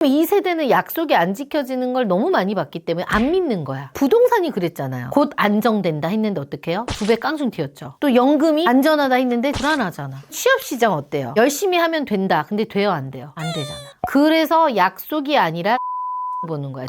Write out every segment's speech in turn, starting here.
이 세대는 약속이 안 지켜지는 걸 너무 많이 봤기 때문에 안 믿는 거야. 부동산이 그랬잖아요. 곧 안정된다 했는데 어떡해요? 2배 깡충 튀었죠. 또 연금이 안전하다 했는데 불안하잖아. 취업시장 어때요? 열심히 하면 된다. 근데 돼요, 안 돼요? 안 되잖아. 그래서 약속이 아니라 보는 거야.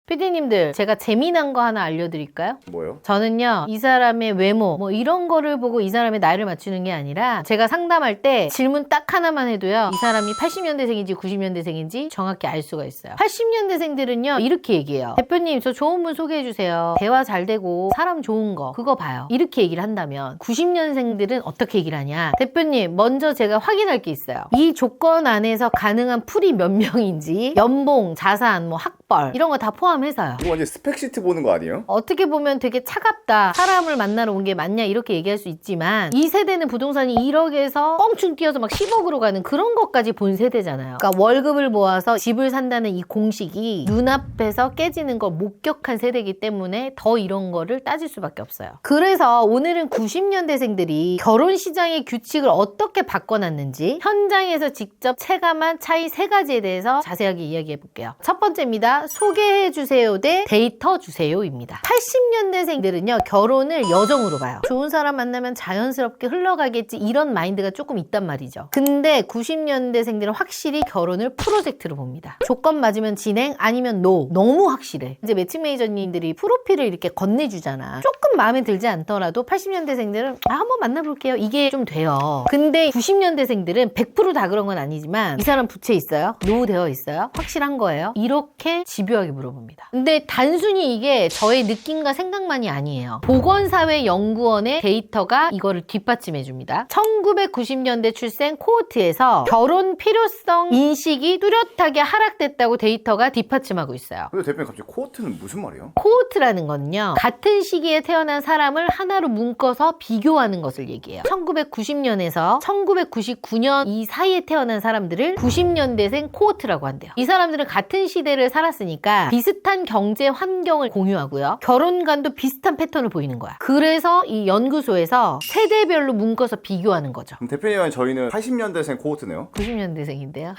PD님들, 제가 재미난 거 하나 알려드릴까요? 뭐요? 저는요, 이 사람의 외모, 뭐 이런 거를 보고 이 사람의 나이를 맞추는 게 아니라 제가 상담할 때 질문 딱 하나만 해도요, 이 사람이 80년대생인지 90년대생인지 정확히 알 수가 있어요. 80년대생들은요, 이렇게 얘기해요. 대표님, 저 좋은 분 소개해주세요. 대화 잘 되고 사람 좋은 거, 그거 봐요. 이렇게 얘기를 한다면 90년생들은 어떻게 얘기를 하냐? 대표님, 먼저 제가 확인할 게 있어요. 이 조건 안에서 가능한 풀이 몇 명인지, 연봉, 자산, 뭐 학벌 이런 거 다 포함해서요. 이거 완전 스펙시트 보는 거 아니에요? 어떻게 보면 되게 차갑다, 사람을 만나러 온 게 맞냐 이렇게 얘기할 수 있지만 이 세대는 부동산이 1억에서 뻥충 뛰어서 막 10억으로 가는 그런 것까지 본 세대잖아요. 그러니까 월급을 모아서 집을 산다는 이 공식이 눈앞에서 깨지는 걸 목격한 세대이기 때문에 더 이런 거를 따질 수밖에 없어요. 그래서 오늘은 90년대생들이 결혼 시장의 규칙을 어떻게 바꿔놨는지 현장에서 직접 체감한 차이 3가지에 대해서 자세하게 이야기해 볼게요. 첫 번째입니다. 소개해 주세요 대 데이터 주세요입니다. 80년대생들은요, 결혼을 여정으로 봐요. 좋은 사람 만나면 자연스럽게 흘러가겠지 이런 마인드가 조금 있단 말이죠. 근데 90년대생들은 확실히 결혼을 프로젝트로 봅니다. 조건 맞으면 진행, 아니면 노. 너무 확실해. 이제 매칭 매니저님들이 프로필을 이렇게 건네주잖아. 조금 마음에 들지 않더라도 80년대생들은 한번 만나볼게요. 이게 좀 돼요. 근데 90년대생들은 100% 다 그런 건 아니지만 이 사람 부채 있어요? 노 되어 있어요? 확실한 거예요? 이렇게 집요하게 물어봅니다. 근데 단순히 이게 저의 느낌과 생각만이 아니에요. 보건사회연구원의 데이터가 이거를 뒷받침해 줍니다. 1990년대 출생 코호트에서 결혼 필요성 인식이 뚜렷하게 하락됐다고 데이터가 뒷받침하고 있어요. 근데 대표님 갑자기 코호트는 무슨 말이에요? 코호트라는 거는요, 같은 시기에 태어난 사람을 하나로 묶어서 비교하는 것을 얘기해요. 1990년에서 1999년 이 사이에 태어난 사람들을 90년대생 코호트라고 한대요. 이 사람들은 같은 시대를 살았으니까 비슷한 경제 환경을 공유하고요, 결혼관도 비슷한 패턴을 보이는 거야. 그래서 이 연구소에서 세대별로 묶어서 비교하는 거죠. 그럼 대표님은 저희는 80년대생 코호트네요? 90년대생인데요.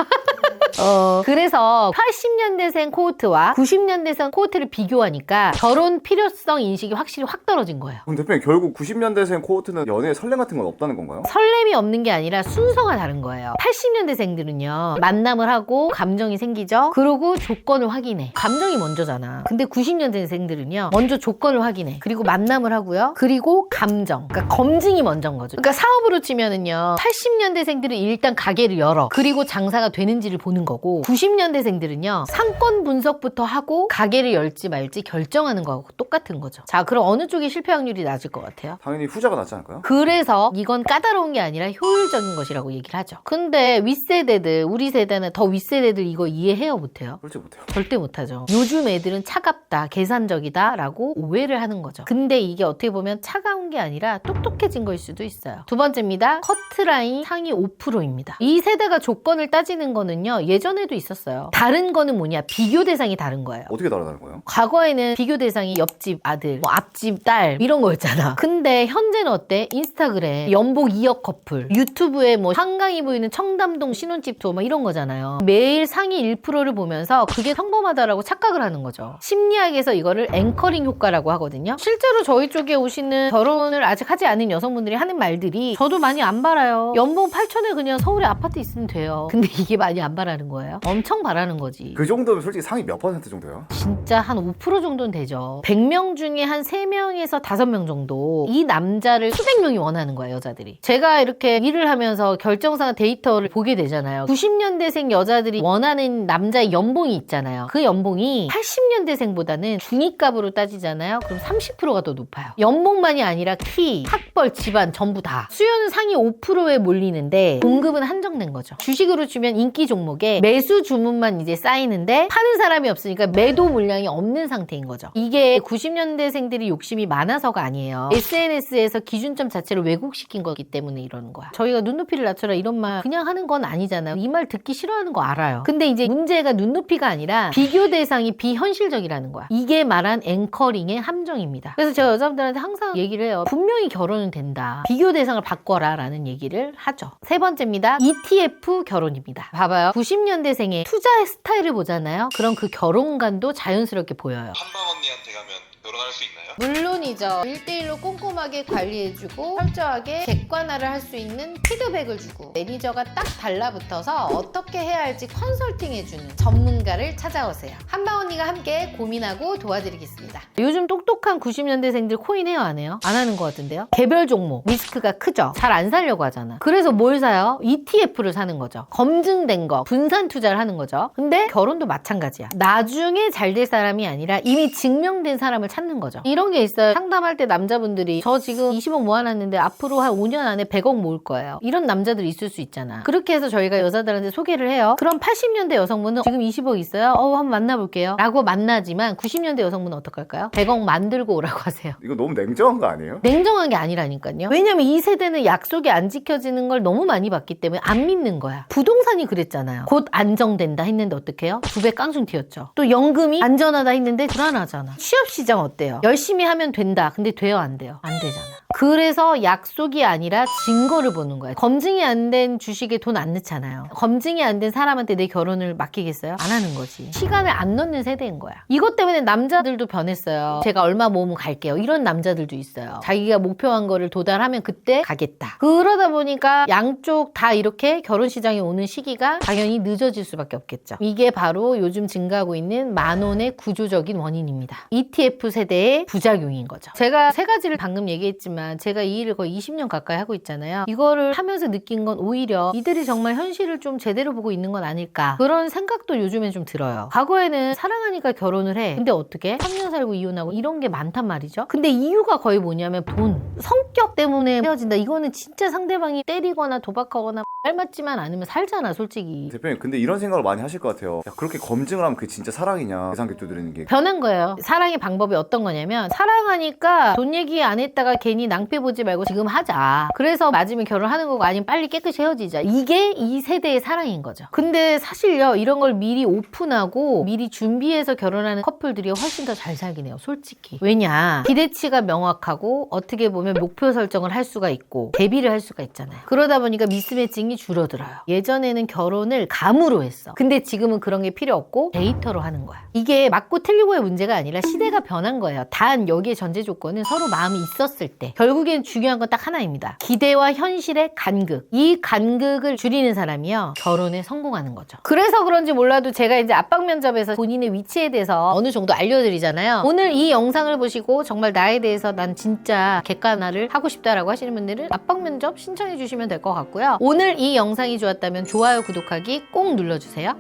그래서 80년대생 코호트와 90년대생 코호트를 비교하니까 결혼 필요성 인식이 확실히 확 떨어진 거예요. 그럼 대표님 결국 90년대생 코호트는 연애에 설렘 같은 건 없다는 건가요? 설렘이 없는 게 아니라 순서가 다른 거예요. 80년대생들은요, 만남을 하고 감정이 생기죠. 그리고 조건을 확인해. 감정이 먼저잖아. 근데 90년대생들은요, 먼저 조건을 확인해. 그리고 만남을 하고요. 그리고 감정. 그러니까 검증이 먼저인 거죠. 그러니까 사업으로 치면은요, 80년대생들은 일단 가게를 열어. 그리고 장사가 되는지를 보는 거고, 90년대생들은요, 상권 분석부터 하고 가게를 열지 말지 결정하는 거하고 똑같은 거죠. 자, 그럼 어느 쪽이 실패 확률이 낮을 것 같아요? 당연히 후자가 낫지 않을까요? 그래서 이건 까다로운 게 아니라 효율적인 것이라고 얘기를 하죠. 근데 윗세대들, 우리 세대는 더 윗세대들 이거 이해해요, 못해요? 솔직히 못해요. 절대 못하죠. 요즘 애들은 차갑다, 계산적이다 라고 오해를 하는 거죠. 근데 이게 어떻게 보면 차가운 게 아니라 똑똑해진 거일 수도 있어요. 두 번째입니다. 커트라인 상위 5%입니다. 이 세대가 조건을 따지는 거는요, 예전에도 있었어요. 다른 거는 뭐냐? 비교 대상이 다른 거예요. 어떻게 다르다는 거예요? 과거에는 비교 대상이 옆집 아들, 뭐 앞집 딸 이런 거였잖아. 근데 현재는 어때? 인스타그램 연봉 2억 커플, 유튜브에 뭐 한강이 보이는 청담동 신혼집 투어 뭐 이런 거잖아요. 매일 상위 1%를 보면서 그게 평범하다라고 착각을 하는 거죠. 심리학에서 이거를 앵커링 효과라고 하거든요. 실제로 저희 쪽에 오시는 결혼을 아직 하지 않은 여성분들이 하는 말들이 저도 많이 안 바라요. 연봉 8천에 그냥 서울에 아파트 있으면 돼요. 근데 이게 많이 안 바라는 거예요. 엄청 바라는 거지. 그 정도면 솔직히 상위 몇 퍼센트 정도예요? 진짜 한 5% 정도는 되죠. 100명 중에 한 3명에서 5명 정도 이 남자를 수백 명이 원하는 거예요, 여자들이. 제가 이렇게 일을 하면서 결정상 데이터를 보게 되잖아요. 90년대생 여자들이 원하는 남자의 연봉이 있잖아요. 그 연봉이 80년대생보다는 중위값으로 따지잖아요. 그럼 30%가 더 높아요. 연봉만이 아니라 키, 학벌, 집안 전부 다. 수요는 상위 5%에 몰리는데 공급은 한정된 거죠. 주식으로 주면 인기 종목에 게 매수 주문만 이제 쌓이는데 파는 사람이 없으니까 매도 물량이 없는 상태인 거죠. 이게 90년대생들이 욕심이 많아서가 아니에요. SNS에서 기준점 자체를 왜곡시킨 거기 때문에 이러는 거야. 저희가 눈높이를 낮춰라 이런 말 그냥 하는 건 아니잖아요. 이 말 듣기 싫어하는 거 알아요. 근데 이제 문제가 눈높이가 아니라 비교 대상이 비현실적이라는 거야. 이게 말한 앵커링의 함정입니다. 그래서 제가 여자분들한테 항상 얘기를 해요. 분명히 결혼은 된다. 비교 대상을 바꿔라 라는 얘기를 하죠. 세 번째입니다. ETF 결혼입니다. 봐봐요. 90년대생의 투자의 스타일을 보잖아요. 그럼 그 결혼관도 자연스럽게 보여요. 한방 언니한테 가면 결혼할 수 있나요? 물론이죠. 1대1로 꼼꼼하게 관리해주고 철저하게 객관화를 할 수 있는 피드백을 주고 매니저가 딱 달라붙어서 어떻게 해야 할지 컨설팅해주는 전문가를 찾아오세요. 한방 언니가 함께 고민하고 도와드리겠습니다. 요즘 똑똑한 90년대생들 코인 해요 안 해요? 안 하는 것 같은데요? 개별 종목 리스크가 크죠? 잘 안 사려고 하잖아. 그래서 뭘 사요? ETF를 사는 거죠. 검증된 거 분산 투자를 하는 거죠. 근데 결혼도 마찬가지야. 나중에 잘 될 사람이 아니라 이미 증명된 사람을 찾는 거죠. 이런 게 있어요. 상담할 때 남자분들이 저 지금 20억 모아놨는데 앞으로 한 5년 안에 100억 모을 거예요. 이런 남자들 있을 수 있잖아. 그렇게 해서 저희가 여자들한테 소개를 해요. 그럼 80년대 여성분은 지금 20억 있어요? 한번 만나볼게요. 라고 만나지만 90년대 여성분은 어떡할까요? 100억 만들고 오라고 하세요. 이거 너무 냉정한 거 아니에요? 냉정한 게 아니라니까요. 왜냐면 이 세대는 약속이 안 지켜지는 걸 너무 많이 봤기 때문에 안 믿는 거야. 부동산이 그랬잖아요. 곧 안정된다 했는데 어떡해요? 2배 깡충 튀었죠. 또 연금이 안전하다 했는데 불안하잖아. 취업시장 어때요? 열심히 하면 된다. 근데 돼요? 안 돼요? 안 되잖아. 그래서 약속이 아니라 증거를 보는 거야. 검증이 안 된 주식에 돈 안 넣잖아요. 검증이 안 된 사람한테 내 결혼을 맡기겠어요? 안 하는 거지. 시간을 안 넣는 세대인 거야. 이것 때문에 남자들도 변했어요. 제가 얼마 모으면 갈게요. 이런 남자들도 있어요. 자기가 목표한 거를 도달하면 그때 가겠다. 그러다 보니까 양쪽 다 이렇게 결혼 시장에 오는 시기가 당연히 늦어질 수밖에 없겠죠. 이게 바로 요즘 증가하고 있는 만원의 구조적인 원인입니다. ETF 세대의 부작용인 거죠. 제가 세 가지를 방금 얘기했지만 제가 이 일을 거의 20년 가까이 하고 있잖아요. 이거를 하면서 느낀 건 오히려 이들이 정말 현실을 좀 제대로 보고 있는 건 아닐까 그런 생각도 요즘엔 좀 들어요. 과거에는 사랑하니까 결혼을 해. 근데 어떻게? 3년 살고 이혼하고 이런 게 많단 말이죠. 근데 이유가 거의 뭐냐면 돈, 성격 때문에 헤어진다. 이거는 진짜 상대방이 때리거나 도박하거나 닮았지만 않으면 살잖아 솔직히. 대표님 근데 이런 생각을 많이 하실 것 같아요. 야, 그렇게 검증을 하면 그게 진짜 사랑이냐 계산기 두드리는 게. 변한 거예요. 사랑의 방법이 어떤 거냐면 사랑하니까 돈 얘기 안 했다가 괜히 낭패 보지 말고 지금 하자. 그래서 맞으면 결혼하는 거고 아니면 빨리 깨끗이 헤어지자. 이게 이 세대의 사랑인 거죠. 근데 사실요 이런 걸 미리 오픈하고 미리 준비해서 결혼하는 커플들이 훨씬 더 잘 살긴 해요 솔직히. 왜냐 기대치가 명확하고 어떻게 보면 목표 설정을 할 수가 있고 대비를 할 수가 있잖아요. 그러다 보니까 미스매칭이 줄어들어요. 예전에는 결혼을 감으로 했어. 근데 지금은 그런 게 필요 없고 데이터로 하는 거야. 이게 맞고 틀리고의 문제가 아니라 시대가 변한 거예요. 단 여기에 전제 조건은 서로 마음이 있었을 때. 결국엔 중요한 건 딱 하나입니다. 기대와 현실의 간극. 이 간극을 줄이는 사람이요 결혼에 성공하는 거죠. 그래서 그런지 몰라도 제가 이제 압박 면접에서 본인의 위치에 대해서 어느 정도 알려드리잖아요. 오늘 이 영상을 보시고 정말 나에 대해서 난 진짜 객관화를 하고 싶다라고 하시는 분들은 압박 면접 신청해 주시면 될 것 같고요. 오늘 이 영상이 좋았다면 좋아요, 구독하기 꼭 눌러주세요.